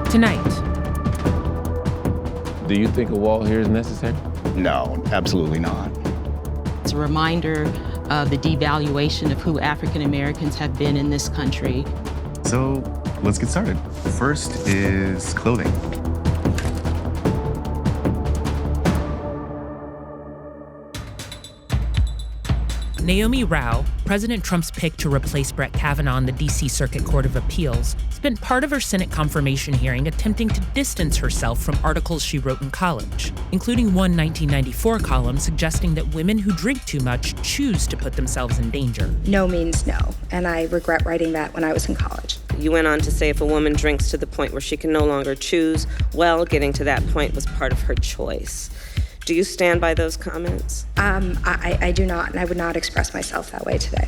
Tonight. Do you think a wall here is necessary? No, absolutely not. It's a reminder of the devaluation of who African Americans have been in this country. So let's get started. First is clothing. Naomi Rao, President Trump's pick to replace Brett Kavanaugh on the D.C. Circuit Court of Appeals, spent part of her Senate confirmation hearing attempting to distance herself from articles she wrote in college, including one 1994 column suggesting that women who drink too much choose to put themselves in danger. No means no, and I regret writing that when I was in college. You went on to say if a woman drinks to the point where she can no longer choose, well, getting to that point was part of her choice. Do you stand by those comments? I do not, and I would not express myself that way today.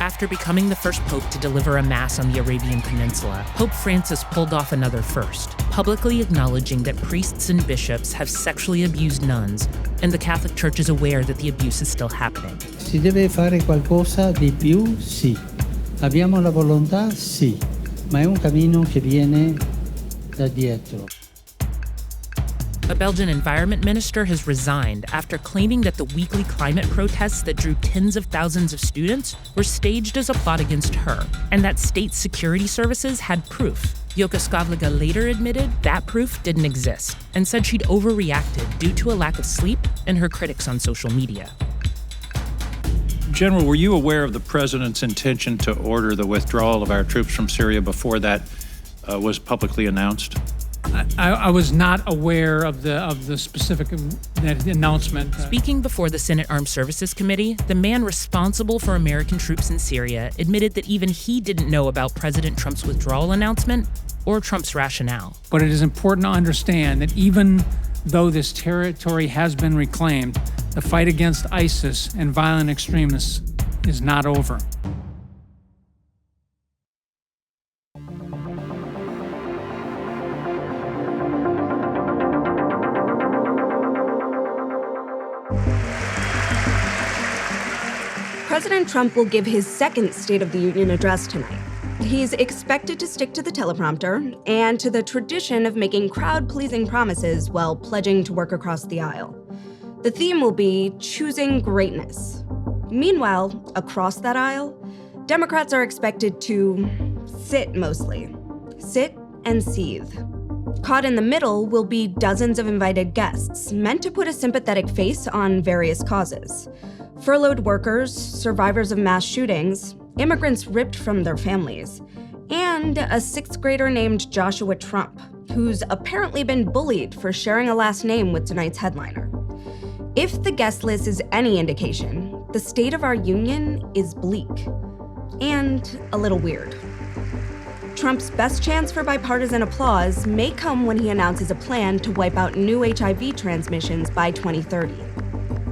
After becoming the first pope to deliver a mass on the Arabian Peninsula, Pope Francis pulled off another first, publicly acknowledging that priests and bishops have sexually abused nuns, and the Catholic Church is aware that the abuse is still happening. Si deve fare qualcosa di più? Sì. Abbiamo la volontà? Sì. Ma è un cammino che viene da dietro. A Belgian environment minister has resigned after claiming that the weekly climate protests that drew tens of thousands of students were staged as a plot against her, and that state security services had proof. Joka Skavliga later admitted that proof didn't exist and said she'd overreacted due to a lack of sleep and her critics on social media. General, were you aware of the president's intention to order the withdrawal of our troops from Syria before that was publicly announced? I was not aware of the specific that announcement. Speaking before the Senate Armed Services Committee, the man responsible for American troops in Syria admitted that even he didn't know about President Trump's withdrawal announcement or Trump's rationale. But it is important to understand that even though this territory has been reclaimed, the fight against ISIS and violent extremists is not over. President Trump will give his second State of the Union address tonight. He's expected to stick to the teleprompter and to the tradition of making crowd-pleasing promises while pledging to work across the aisle. The theme will be choosing greatness. Meanwhile, across that aisle, Democrats are expected to sit mostly. Sit and seethe. Caught in the middle will be dozens of invited guests, meant to put a sympathetic face on various causes. Furloughed workers, survivors of mass shootings, immigrants ripped from their families, and a sixth grader named Joshua Trump, who's apparently been bullied for sharing a last name with tonight's headliner. If the guest list is any indication, the state of our union is bleak and a little weird. Trump's best chance for bipartisan applause may come when he announces a plan to wipe out new HIV transmissions by 2030.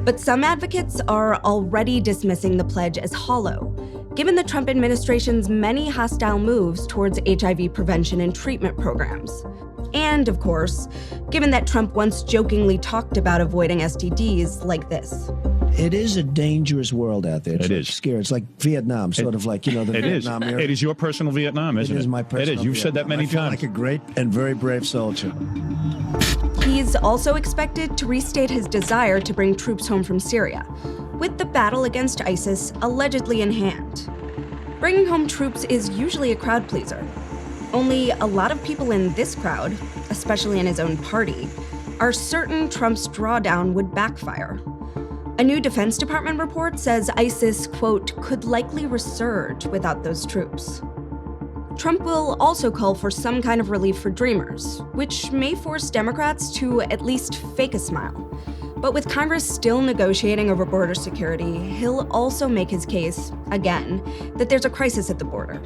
But some advocates are already dismissing the pledge as hollow, given the Trump administration's many hostile moves towards HIV prevention and treatment programs. And, of course, given that Trump once jokingly talked about avoiding STDs like this. It is a dangerous world out there. It is scary. It's like Vietnam, sort of like, the Vietnam era. It is your personal Vietnam, isn't it? It is my personal It is. You've said that many I feel times. like a great and very brave soldier. He's also expected to restate his desire to bring troops home from Syria, with the battle against ISIS allegedly in hand. Bringing home troops is usually a crowd pleaser. Only a lot of people in this crowd, especially in his own party, are certain Trump's drawdown would backfire. A new Defense Department report says ISIS, quote, could likely resurge without those troops. Trump will also call for some kind of relief for Dreamers, which may force Democrats to at least fake a smile. But with Congress still negotiating over border security, he'll also make his case, again, that there's a crisis at the border,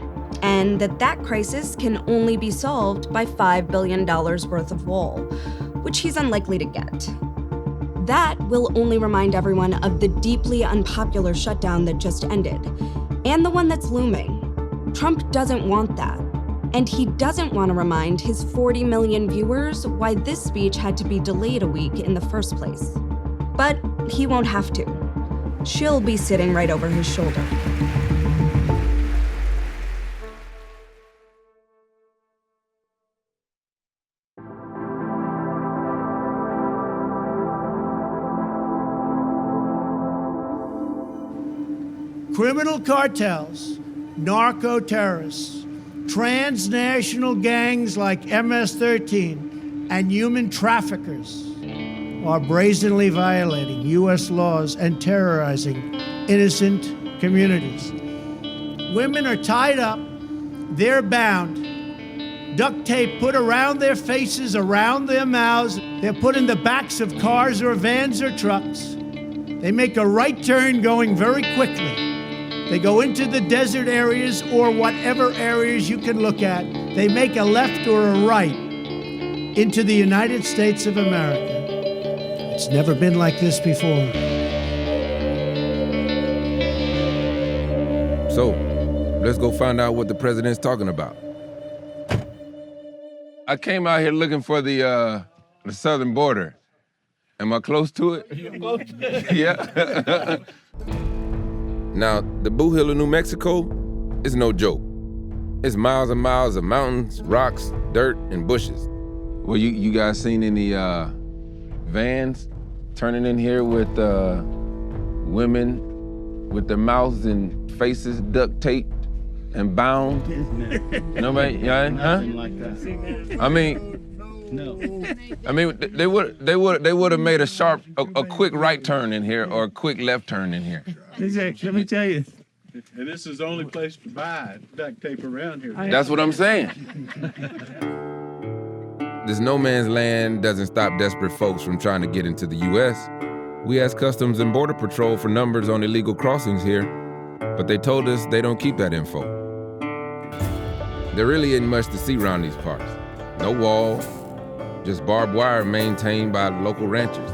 and that crisis can only be solved by $5 billion worth of wall, which he's unlikely to get. That will only remind everyone of the deeply unpopular shutdown that just ended, and the one that's looming. Trump doesn't want that, and he doesn't want to remind his 40 million viewers why this speech had to be delayed a week in the first place. But he won't have to. She'll be sitting right over his shoulder. criminal cartels, narco-terrorists, transnational gangs like MS-13, and human traffickers are brazenly violating U.S. laws and terrorizing innocent communities. Women are tied up, they're bound, duct tape put around their faces, around their mouths. They're put in the backs of cars or vans or trucks. They make a right turn going very quickly. They go into the desert areas or whatever areas you can look at. They make a left or a right into the United States of America. It's never been like this before. So, let's go find out what the president's talking about. I came out here looking for the southern border. Am I close to it? Yeah. Now, the Blue Hill of New Mexico is no joke. It's miles and miles of mountains, rocks, dirt, and bushes. Well, you guys seen any vans turning in here with women with their mouths and faces duct taped and bound? Nobody, yeah, huh? Like that. I mean, no. I mean, they would have made a quick right turn in here or a quick left turn in here. Let me tell you. And this is the only place to buy duct tape around here. That's what I'm saying. This no man's land doesn't stop desperate folks from trying to get into the U.S. We asked Customs and Border Patrol for numbers on illegal crossings here, but they told us they don't keep that info. There really isn't much to see around these parts. No wall, just barbed wire maintained by local ranchers.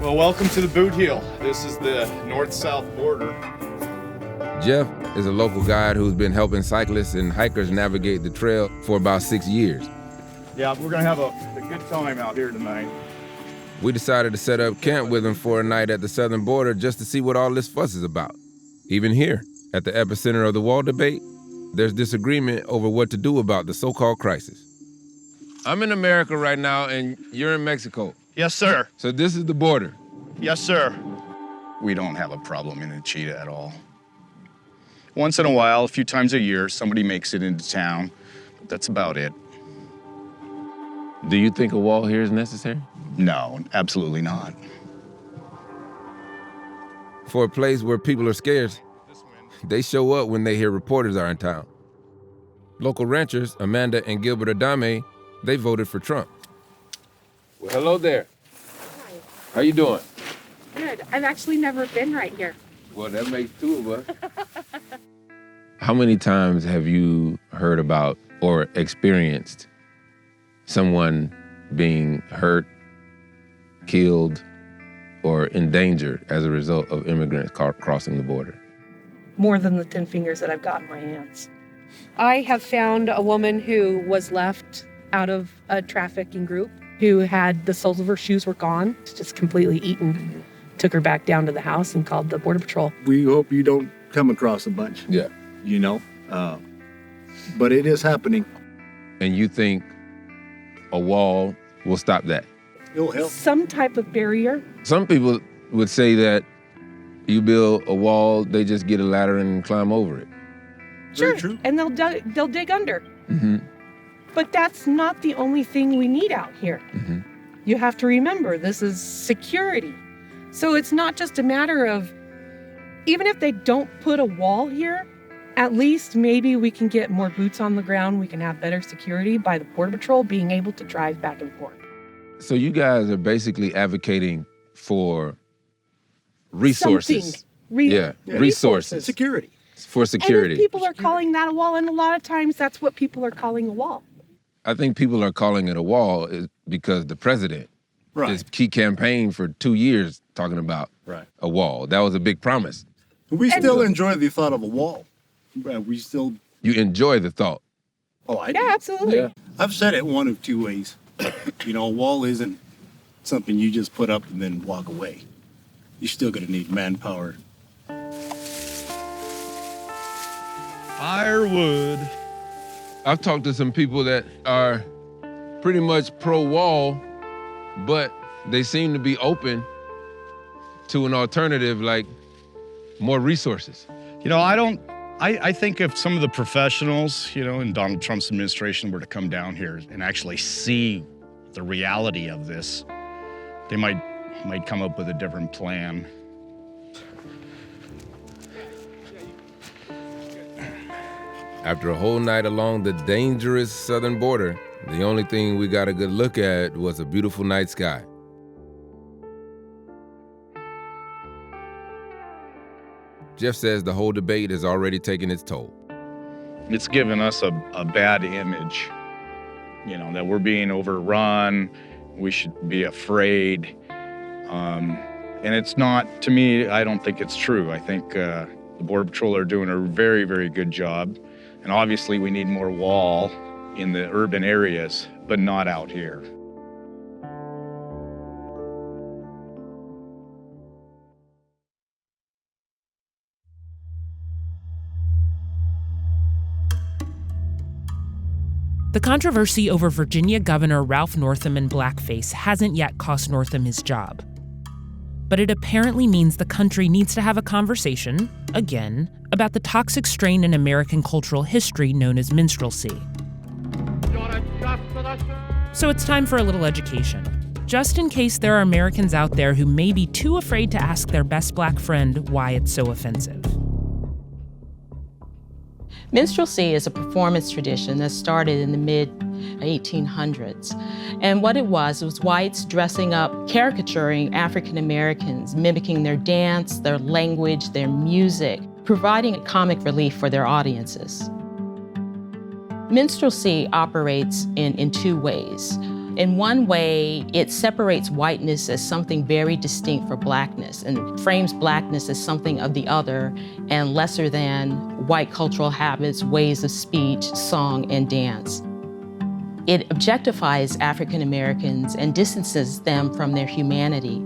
Well, welcome to the Boot Heel. This is the north-south border. Jeff is a local guide who's been helping cyclists and hikers navigate the trail for about 6 years. Yeah, we're gonna have a good time out here tonight. We decided to set up camp with him for a night at the southern border just to see what all this fuss is about. Even here, at the epicenter of the wall debate, there's disagreement over what to do about the so-called crisis. I'm in America right now, and you're in Mexico. Yes, sir. So this is the border. Yes, sir. We don't have a problem in Hachita at all. Once in a while, a few times a year, somebody makes it into town, but that's about it. Do you think a wall here is necessary? No, absolutely not. For a place where people are scarce, they show up when they hear reporters are in town. Local ranchers, Amanda and Gilbert Adame, they voted for Trump. Well, hello there. Hi. How you doing? Good. I've actually never been right here. Well, that makes two of us. How many times have you heard about or experienced someone being hurt, killed, or endangered as a result of immigrants crossing the border? More than the 10 fingers that I've got in my hands. I have found a woman who was left out of a trafficking group who had the soles of her shoes were gone, just completely eaten. Took her back down to the house and called the Border Patrol. We hope you don't come across a bunch. Yeah. You know? But it is happening. And you think a wall will stop that? It'll help. Some type of barrier. Some people would say that you build a wall, they just get a ladder and climb over it. Sure, and they'll dig under. Mm-hmm. But that's not the only thing we need out here. Mm-hmm. You have to remember, this is security. So it's not just a matter of, even if they don't put a wall here, at least maybe we can get more boots on the ground. We can have better security by the Border Patrol being able to drive back and forth. So you guys are basically advocating for resources. Resources. Security. For security. And if people are calling that a wall, and a lot of times that's what people are calling a wall. I think people are calling it a wall is because the president, he campaigned for 2 years talking about a wall. That was a big promise. We still enjoy the thought of a wall. We still... You enjoy the thought? Oh, I do. Yeah, absolutely. Yeah. I've said it one of two ways. You know, a wall isn't something you just put up and then walk away. You're still going to need manpower. Firewood. I've talked to some people that are pretty much pro-wall, but they seem to be open to an alternative like more resources? I think if some of the professionals, in Donald Trump's administration were to come down here and actually see the reality of this, they might come up with a different plan. After a whole night along the dangerous southern border, the only thing we got a good look at was a beautiful night sky. Jeff says the whole debate has already taken its toll. It's given us a bad image, that we're being overrun, we should be afraid. And it's not, to me, I don't think it's true. I think the Border Patrol are doing a very, very good job. And obviously we need more wall in the urban areas, but not out here. The controversy over Virginia Governor Ralph Northam and blackface hasn't yet cost Northam his job. But it apparently means the country needs to have a conversation, again, about the toxic strain in American cultural history known as minstrelsy. So it's time for a little education, just in case there are Americans out there who may be too afraid to ask their best black friend why it's so offensive. Minstrelsy is a performance tradition that started in the mid-1800s. And what it was whites dressing up, caricaturing African Americans, mimicking their dance, their language, their music, providing comic relief for their audiences. Minstrelsy operates in two ways. In one way, it separates whiteness as something very distinct for blackness and frames blackness as something of the other and lesser than white cultural habits, ways of speech, song, and dance. It objectifies African Americans and distances them from their humanity.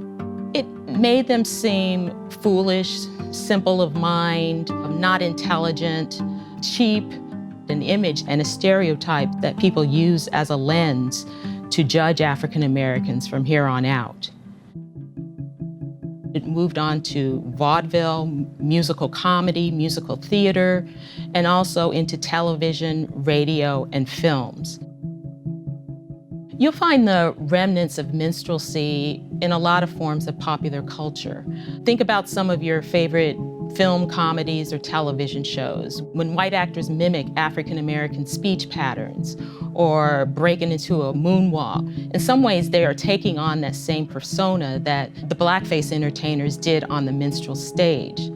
It made them seem foolish, simple of mind, not intelligent, cheap, an image and a stereotype that people use as a lens to judge African Americans from here on out. It moved on to vaudeville, musical comedy, musical theater, and also into television, radio, and films. You'll find the remnants of minstrelsy in a lot of forms of popular culture. Think about some of your favorite film comedies or television shows, when white actors mimic African American speech patterns or breaking into a moonwalk. In some ways, they are taking on that same persona that the blackface entertainers did on the minstrel stage.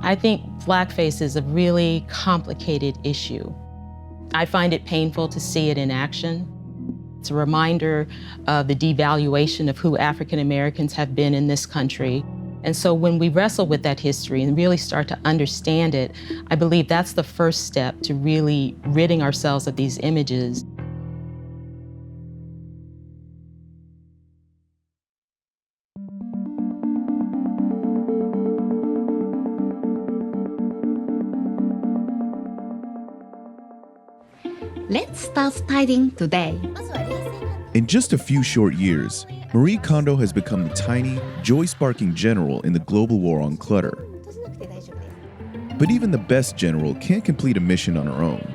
I think blackface is a really complicated issue. I find it painful to see it in action. It's a reminder of the devaluation of who African Americans have been in this country. And so when we wrestle with that history and really start to understand it, I believe that's the first step to really ridding ourselves of these images. Let's start tidying today. In just a few short years, Marie Kondo has become the tiny, joy-sparking general in the global war on clutter. But even the best general can't complete a mission on her own.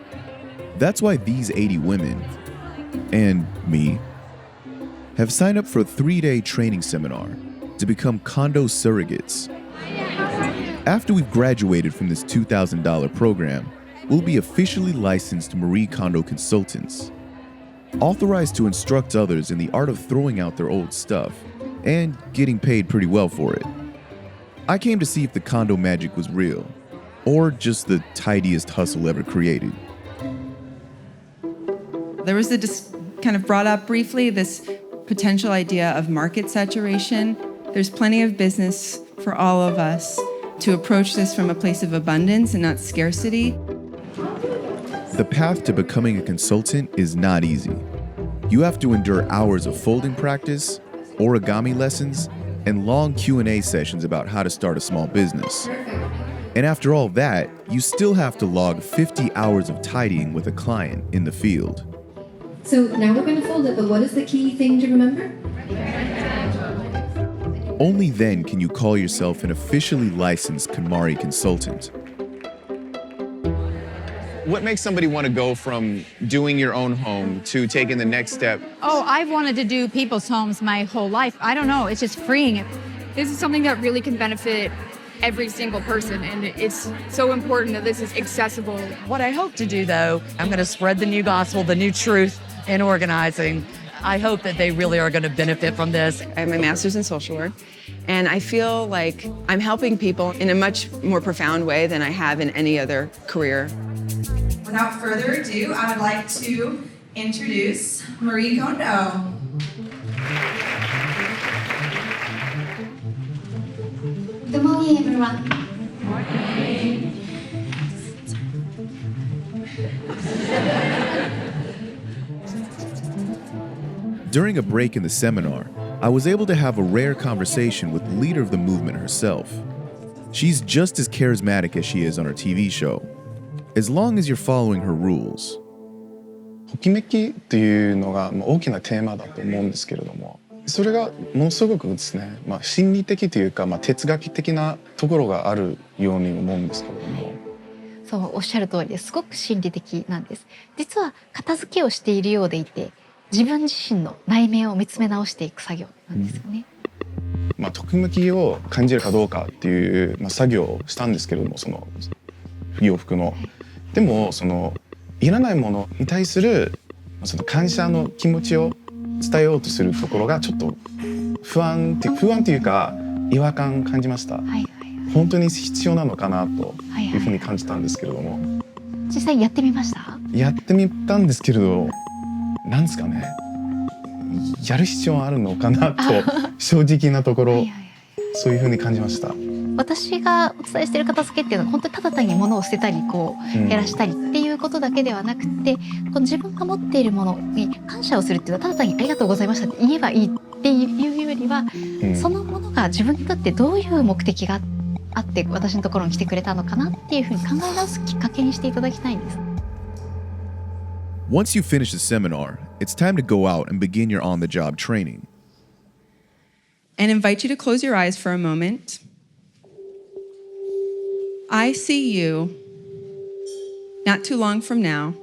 That's why these 80 women, and me, have signed up for a 3-day training seminar to become Kondo surrogates. After we've graduated from this $2,000 program, we'll be officially licensed Marie Kondo consultants, authorized to instruct others in the art of throwing out their old stuff and getting paid pretty well for it. I came to see if the Kondo magic was real, or just the tidiest hustle ever created. There was kind of brought up briefly this potential idea of market saturation. There's plenty of business for all of us to approach this from a place of abundance and not scarcity. The path to becoming a consultant is not easy. You have to endure hours of folding practice, origami lessons, and long Q&A sessions about how to start a small business. And after all that, you still have to log 50 hours of tidying with a client in the field. So now we're going to fold it, but what is the key thing to remember? Only then can you call yourself an officially licensed KonMari consultant. What makes somebody want to go from doing your own home to taking the next step? Oh, I've wanted to do people's homes my whole life. I don't know, it's just freeing. This is something that really can benefit every single person, and it's so important that this is accessible. What I hope to do, though, I'm going to spread the new gospel, the new truth in organizing. I hope that they really are going to benefit from this. I have my master's in social work, and I feel like I'm helping people in a much more profound way than I have in any other career. Without further ado, I would like to introduce Marie Kondo. Good morning, everyone. During a break in the seminar, I was able to have a rare conversation with the leader of the movement herself. She's just as charismatic as she is on her TV show, as long as you're following her rules. ときめきというのが大きなテーマだと思うんですけれども、それがものすごくですね、心理的というか、哲学的なところがあるように思うんですけれども。そうおっしゃる通りですごく心理的なんです。実は片付けをしているようでいて、自分自身の内面を見つめ直していく作業なんですよね。ときめきを感じるかどうかっていう、作業をしたんですけれども、その洋服の。でもいらないものに対するその感謝の気持ちを伝えようとするところがちょっと不安というか違和感感じました。本当に必要なのかなというふうに感じたんですけれども。実際やってみました？やってみたんですけれど、なんですかね。やる必要あるのかなと正直なところそういうふうに感じました。私がお伝えしている片付けっていうのは本当にただ単に物を捨てたり減らしたりっていうことだけではなくて、この自分が持っているものに感謝をするっていうのはただ単にありがとうございましたって言えばいいっていうよりは、そのものが自分にとってどういう目的があって私のところに来てくれたのかなっていうふうに考え直すきっかけにしていただきたいんです。Once you finish the seminar, it's time to go out and begin your on-the-job training. And invite you to close your eyes for a moment. I see you, not too long from now,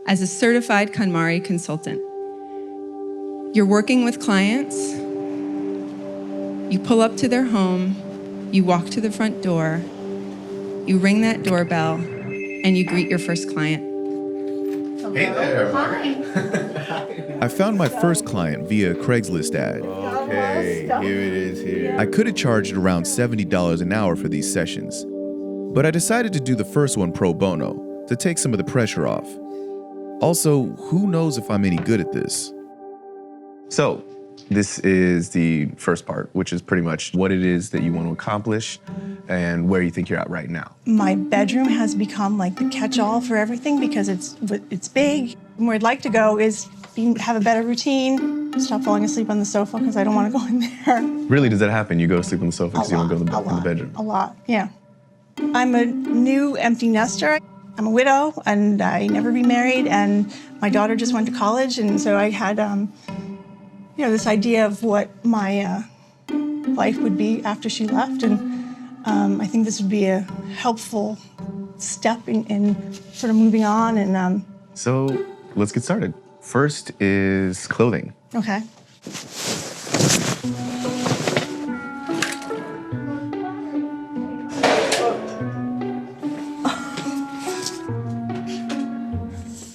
as a certified KonMari consultant. You're working with clients. You pull up to their home. You walk to the front door. You ring that doorbell, and you greet your first client. Hey there, Margaret. I found my first client via a Craigslist ad. Okay, here it is here. I could have charged around $70 an hour for these sessions, but I decided to do the first one pro bono to take some of the pressure off. Also, who knows if I'm any good at this? So, this is the first part, which is pretty much what it is that you want to accomplish and where you think you're at right now. My bedroom has become like the catch-all for everything because it's big. Where I'd like to go is have a better routine, stop falling asleep on the sofa because I don't want to go in there. Really, does that happen? You go to sleep on the sofa because you don't go to the bedroom? A lot, yeah. I'm a new empty nester. I'm a widow and I never remarried, and my daughter just went to college, and so I had this idea of what my life would be after she left, and I think this would be a helpful step in sort of moving on. And so let's get started. First is clothing. Okay.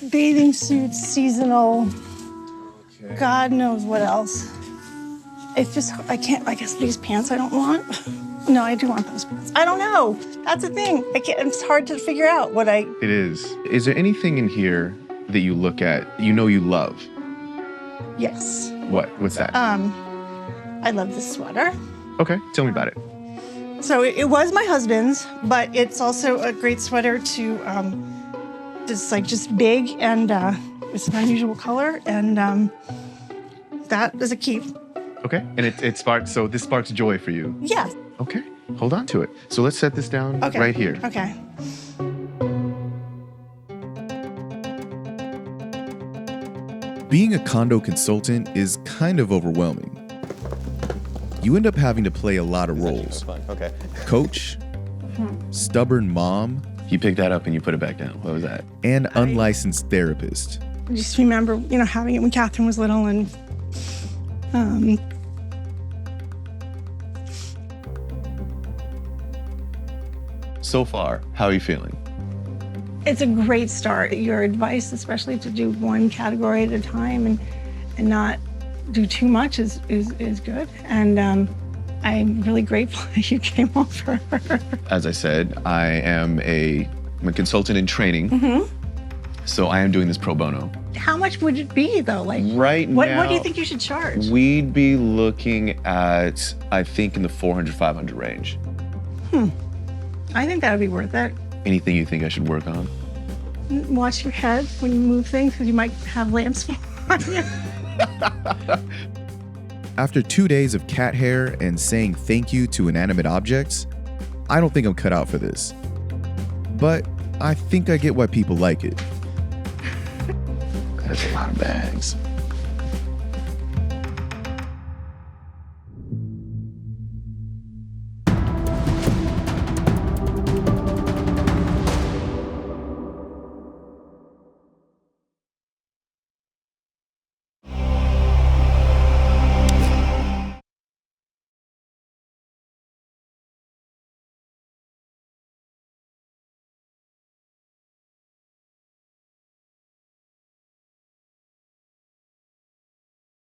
Bathing suits, seasonal. Okay. God knows what else. It's just, I guess these pants I don't want. No, I do want those pants. I don't know. That's the thing. It's hard to figure out what I... It is. Is there anything in here that you look at, you love? Yes. What's that? I love this sweater. Okay, tell me about it. So it was my husband's, but it's also a great sweater to, just big, and it's an unusual color, and that is a key. Okay, and it sparks, so this sparks joy for you? Yeah. Okay, hold on to it. So let's set this down right here. Okay. Being a Kondo consultant is kind of overwhelming. You end up having to play a lot of roles. Fun. Okay. Coach, stubborn mom. You picked that up and you put it back down. What was that? And unlicensed therapist. I just remember, having it when Catherine was little and So far, how are you feeling? it's a great start. Your advice, especially to do one category at a time and not do too much is good. And I'm really grateful that you came over. As I said, I'm a consultant in training. Mm-hmm. So I am doing this pro bono. How much would it be, though? Like, right what now, do you think you should charge? We'd be looking at, I think, in the 400, 500 range. I think that would be worth it. Anything you think I should work on? Watch your head when you move things, because you might have lamps fall on you. After 2 days of cat hair and saying thank you to inanimate objects, I don't think I'm cut out for this. But I think I get why people like it. That's a lot of bags.